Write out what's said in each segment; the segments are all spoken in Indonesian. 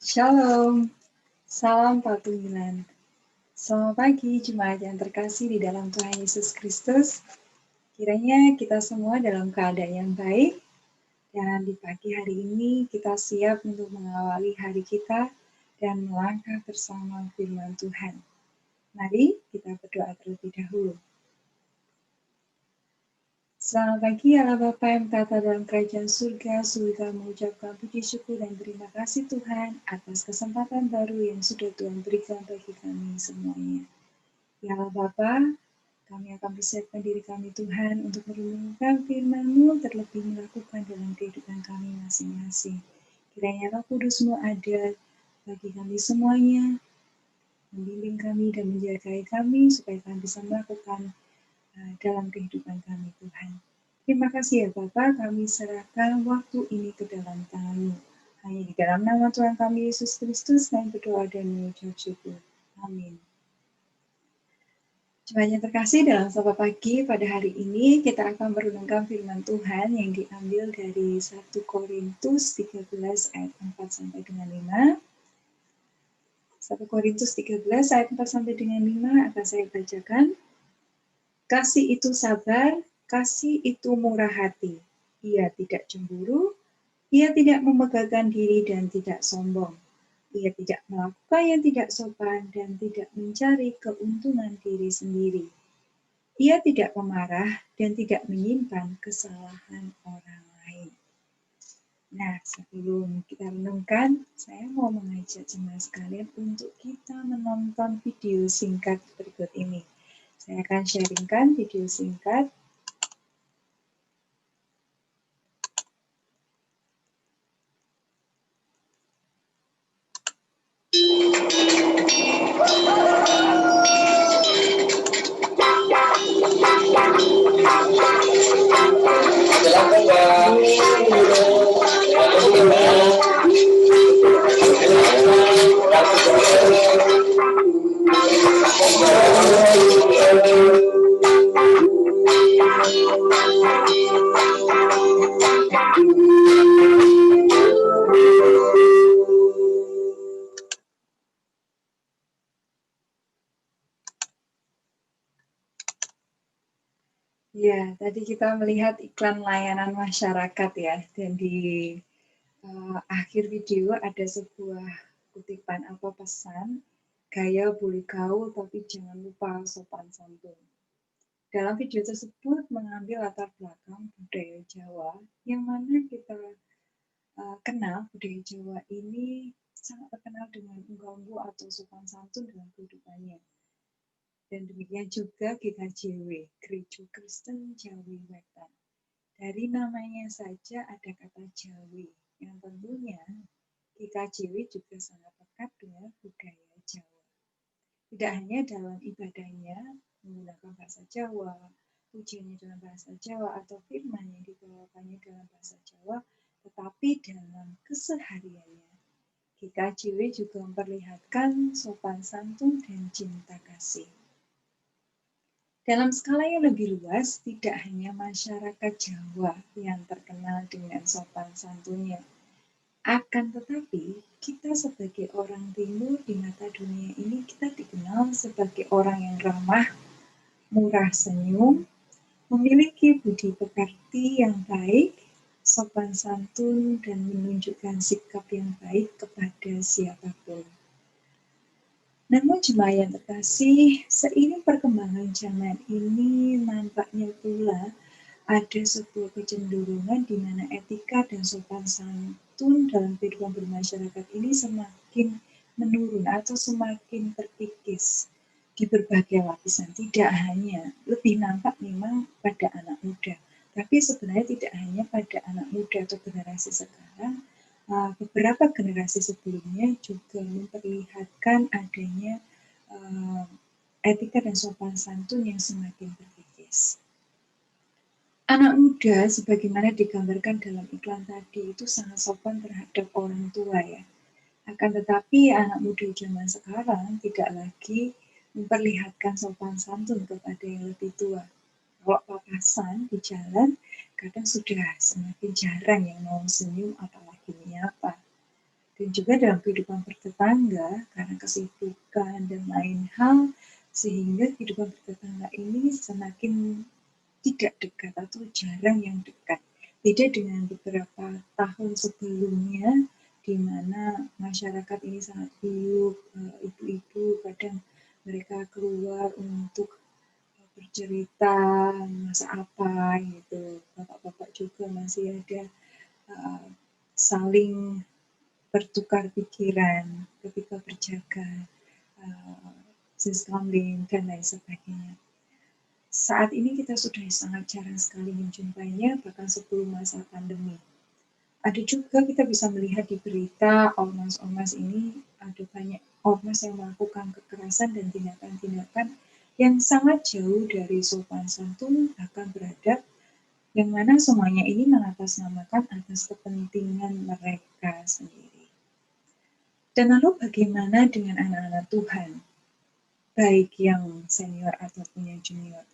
Shalom, salam paguyuban. Selamat pagi jemaat yang terkasih di dalam Tuhan Yesus Kristus. Kiranya kita semua dalam keadaan yang baik dan di pagi hari ini kita siap untuk mengawali hari kita dan melangkah bersama firman Tuhan. Mari kita berdoa terlebih dahulu. Selamat pagi Allah Bapa yang bertata dalam kerajaan surga, suri mengucapkan puji syukur dan terima kasih Tuhan atas kesempatan baru yang sudah Tuhan berikan bagi kami semuanya. Ya Allah Bapa, kami akan persiapkan diri kami Tuhan untuk merenungkan firman-Mu terlebih melakukan dalam kehidupan kami masing-masing. Kiranya Roh Kudus-Mu ada bagi kami semuanya, membimbing kami dan menjagai kami supaya kami bisa melakukan dalam kehidupan kami Tuhan. Terima kasih ya Bapa, kami serahkan waktu ini ke dalam tangan-Mu. Hanya di dalam nama Tuhan kami Yesus Kristus kami berdoa dan mengucap syukur. Amin. Jemaat yang terkasih, dalam Sapa Pagi pada hari ini kita akan merenungkan firman Tuhan yang diambil dari 1 Korintus 13 ayat 4 sampai dengan 5. 1 Korintus 13 ayat 4 sampai dengan 5 akan saya bacakan. Kasih itu sabar, kasih itu murah hati. Ia tidak cemburu, ia tidak memegahkan diri dan tidak sombong. Ia tidak melakukan yang tidak sopan dan tidak mencari keuntungan diri sendiri. Ia tidak pemarah dan tidak menyimpan kesalahan orang lain. Nah, sebelum kita renungkan, saya mau mengajak jemaat sekalian untuk kita menonton video singkat berikut ini. Saya akan sharingkan video singkat. Ya, tadi kita melihat iklan layanan masyarakat ya, dan di akhir video ada sebuah kutipan atau pesan, gaya boleh gaul tapi jangan lupa sopan santun. Dalam video tersebut mengambil latar belakang budaya Jawa, yang mana kita kenal budaya Jawa ini sangat terkenal dengan unggu-unggu atau sopan santun dalam kehidupannya. Dan demikian juga GKJW, Gereja Kristen Jawi Wetan. Dari namanya saja ada kata Jawi, yang tentunya GKJW juga sangat lekat dengan budaya Jawa. Tidak hanya dalam ibadahnya menggunakan bahasa Jawa, pujiannya dalam bahasa Jawa, atau firman yang dibawakannya dalam bahasa Jawa, tetapi dalam kesehariannya. GKJW juga memperlihatkan sopan santun dan cinta kasih. Dalam skala yang lebih luas, tidak hanya masyarakat Jawa yang terkenal dengan sopan santunnya. Akan tetapi, kita sebagai orang timur di mata dunia ini, kita dikenal sebagai orang yang ramah, murah senyum, memiliki budi pekerti yang baik, sopan santun, dan menunjukkan sikap yang baik kepada siapapun. Namun jemaat yang terkasih, seiring perkembangan zaman ini nampaknya pula ada sebuah kecenderungan di mana etika dan sopan santun dalam kehidupan bermasyarakat ini semakin menurun atau semakin terkikis di berbagai lapisan. Tidak hanya lebih nampak memang pada anak muda, tapi sebenarnya tidak hanya pada anak muda atau generasi sekarang. Beberapa generasi sebelumnya juga memperlihatkan adanya etika dan sopan santun yang semakin terkikis. Anak muda sebagaimana digambarkan dalam iklan tadi itu sangat sopan terhadap orang tua ya. Akan tetapi anak muda zaman sekarang tidak lagi memperlihatkan sopan santun kepada yang lebih tua. Kalau papasan di jalan, kadang sudah semakin jarang yang mau senyum apalagi menyapa. Dan juga dalam kehidupan bertetangga, karena kesibukan dan lain hal, sehingga kehidupan bertetangga ini semakin tidak dekat atau jarang yang dekat. Beda dengan beberapa tahun sebelumnya, di mana masyarakat ini sangat guyup, ibu-ibu kadang mereka keluar untuk bercerita masak apa gitu. Bapak-bapak juga masih ada saling bertukar pikiran ketika berjaga, kambing dan lain sebagainya. Saat ini kita sudah sangat jarang sekali menjumpainya, bahkan sebelum masa pandemi. Ada juga kita bisa melihat di berita ormas-ormas ini, ada banyak ormas yang melakukan kekerasan dan tindakan-tindakan yang sangat jauh dari sopan santun, bahkan beradab, yang mana semuanya ini mengatasnamakan atas kepentingan mereka sendiri. Dan lalu bagaimana dengan anak-anak Tuhan, baik yang senior ataupun yang junior?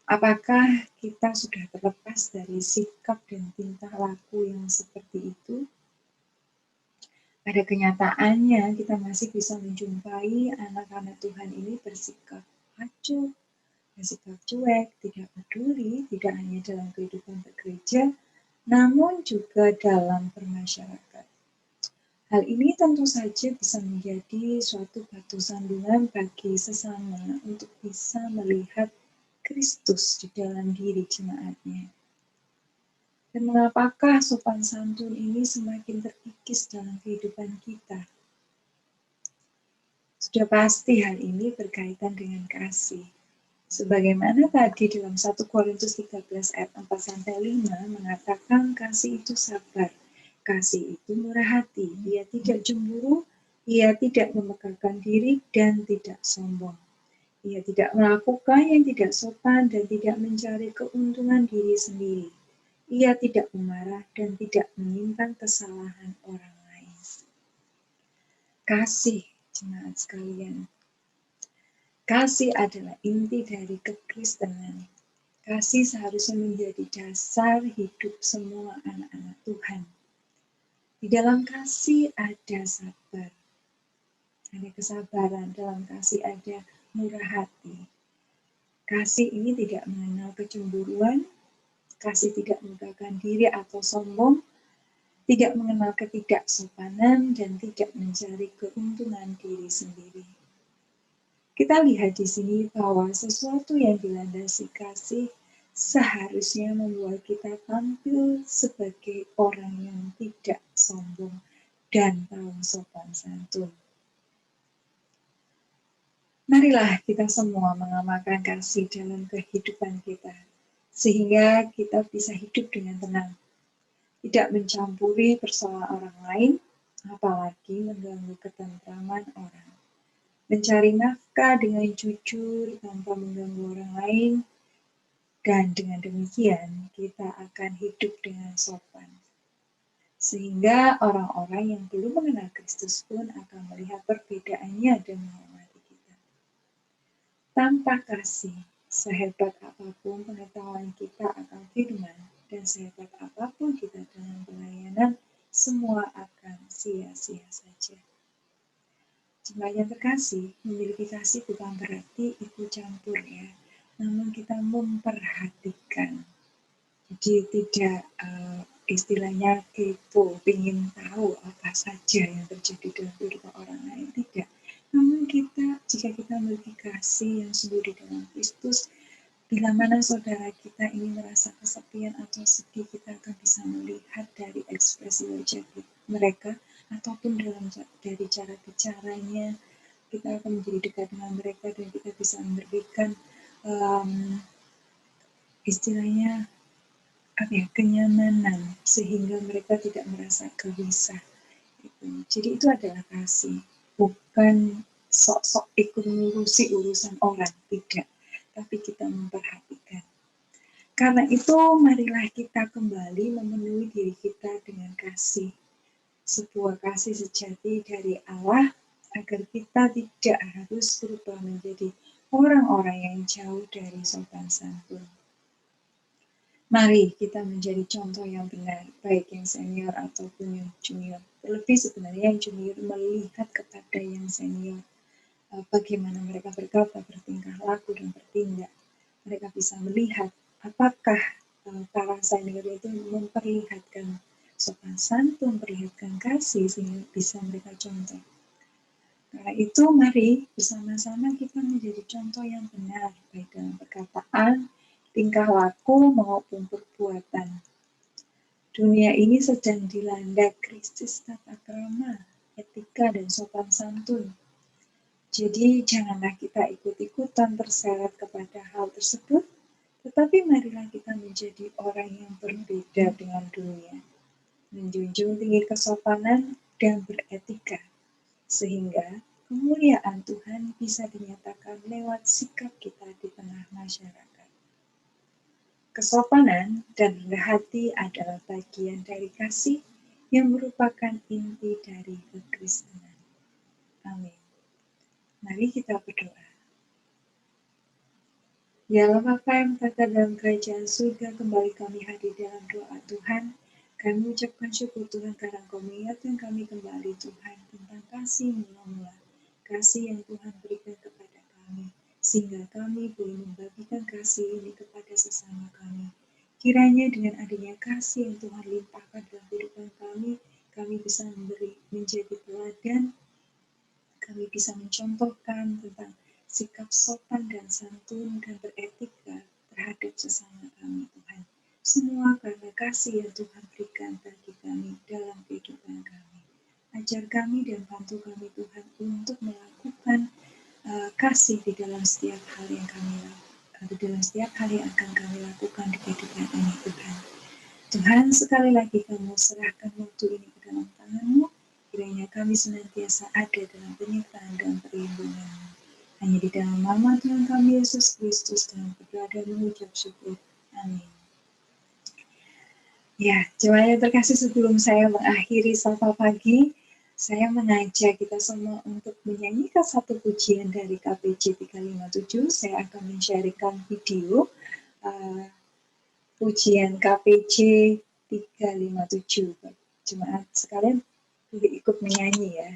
Apakah kita sudah terlepas dari sikap dan tingkah laku yang seperti itu? Pada kenyataannya, kita masih bisa menjumpai anak-anak Tuhan ini bersikap acuh, bersikap cuek, tidak peduli, tidak hanya dalam kehidupan bergereja, namun juga dalam bermasyarakat. Hal ini tentu saja bisa menjadi suatu batu sandungan bagi sesama untuk bisa melihat Kristus di dalam diri jemaatnya. Dan mengapakah sopan santun ini semakin terkikis dalam kehidupan kita? Sudah pasti hal ini berkaitan dengan kasih. Sebagaimana tadi dalam 1 Korintus 13 ayat 4-5 mengatakan kasih itu sabar, kasih itu murah hati, ia tidak cemburu, ia tidak memegahkan diri dan tidak sombong. Ia tidak melakukan yang tidak sopan dan tidak mencari keuntungan diri sendiri. Ia tidak memarah dan tidak menyimpan kesalahan orang lain. Kasih, jemaat sekalian. Kasih adalah inti dari kekristenan. Kasih seharusnya menjadi dasar hidup semua anak-anak Tuhan. Di dalam kasih ada sabar, ada kesabaran, dalam kasih ada murah hati. Kasih ini tidak mengenal kecemburuan, kasih tidak memegahkan diri atau sombong, tidak mengenal ketidaksopanan, dan tidak mencari keuntungan diri sendiri. Kita lihat di sini bahwa sesuatu yang dilandasi kasih seharusnya membuat kita tampil sebagai orang yang tidak sombong dan tahu sopan santun. Marilah kita semua mengamalkan kasih dalam kehidupan kita, sehingga kita bisa hidup dengan tenang, tidak mencampuri persoalan orang lain, apalagi mengganggu ketentraman orang. Mencari nafkah dengan jujur tanpa mengganggu orang lain, dan dengan demikian kita akan hidup dengan sopan. Sehingga orang-orang yang belum mengenal Kristus pun akan melihat perbedaannya dan menghormati kita. Tanpa kasih, sehebat apapun pengetahuan kita akan firman, dan sehebat apapun kita dalam pelayanan, semua akan sia-sia saja. Jemaat yang terkasih, memiliki kasih bukan berarti ikut campur ya, namun kita memperhatikan. Jadi tidak istilahnya kepo, ingin tahu apa saja yang terjadi dalam kehidupan orang lain, tidak. Namun jika kita memiliki kasih yang sungguh di dalam Kristus, bila mana saudara kita ini merasa kesepian atau sedih, kita akan bisa melihat dari ekspresi wajah mereka, ataupun dari cara bicaranya, kita akan menjadi dekat dengan mereka dan kita bisa memberikan istilahnya kenyamanan sehingga mereka tidak merasa gelisah. Jadi itu adalah kasih, bukan sok-sok ikut mengurusi urusan orang, tidak, tapi kita memperhatikan. Karena itu marilah kita kembali memenuhi diri kita dengan kasih, sebuah kasih sejati dari Allah, agar kita tidak harus berubah menjadi orang-orang yang jauh dari sopan santun. Mari kita menjadi contoh yang benar, baik yang senior ataupun yang junior. Terlebih sebenarnya yang junior melihat kepada yang senior, bagaimana mereka berkata, bertingkah laku, dan bertindak. Mereka bisa melihat apakah para senior itu memperlihatkan sopan santun, memperlihatkan kasih, sehingga bisa mereka contoh. Karena itu, mari bersama-sama kita menjadi contoh yang benar, baik dalam perkataan, tingkah laku, maupun perbuatan. Dunia ini sedang dilanda krisis tata krama, etika, dan sopan santun. Jadi, janganlah kita ikut-ikutan terseret kepada hal tersebut, tetapi marilah kita menjadi orang yang berbeda dengan dunia, menjunjung tinggi kesopanan dan beretika, sehingga kemuliaan Tuhan bisa dinyatakan lewat sikap kita di tengah masyarakat. Kesopanan dan rendah hati adalah bagian dari kasih yang merupakan inti dari kekristenan. Amin. Mari kita berdoa. Ya Allah Bapa yang berada dalam kerajaan surga, kembali kami hadir dalam doa Tuhan. Kami mengucapkan syukur Tuhan karena Engkau mengingatkan kami kembali Tuhan tentang kasih mula-mula, kasih yang Tuhan berikan kepada kami, sehingga kami boleh membagikan kasih ini kepada sesama kami. Kiranya dengan adanya kasih yang Tuhan limpahkan dalam kehidupan kami bisa menjadi teladan, kami bisa mencontohkan tentang sikap sopan dan santun dan beretika terhadap sesama kami, Tuhan. Semua karena kasih yang Tuhan berikan bagi kami dalam kehidupan kami. Ajar kami dan bantu kami, Tuhan, untuk melakukan kasih di dalam setiap hal yang kami lakukan. Dalam setiap hal yang akan kami lakukan di kehidupan ini, Tuhan. Tuhan, sekali lagi kami serahkan waktu ini ke dalam tangan-Mu. Kiranya kami senantiasa ada dalam penyertaan dan perlindungan-Mu. Hanya di dalam nama Tuhan kami Yesus Kristus dalam berdoa dan mengucap syukur. Amin. Ya, jemaat yang terkasih, sebelum saya mengakhiri Sapa Pagi, saya mengajak kita semua untuk menyanyikan satu pujian dari KPJ 357. Saya akan men-sharekan video pujian KPJ 357. Jemaat sekalian boleh ikut menyanyi ya.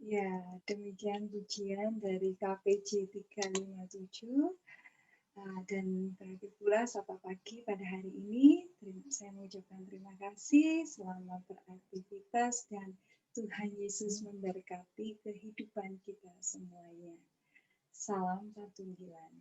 Ya, demikian pujian dari KPJ 357. Dan terakhir pula sapa pagi pada hari ini. Saya mengucapkan terima kasih, selamat beraktivitas, dan Tuhan Yesus memberkati kehidupan kita semuanya. Salam Patunggilan.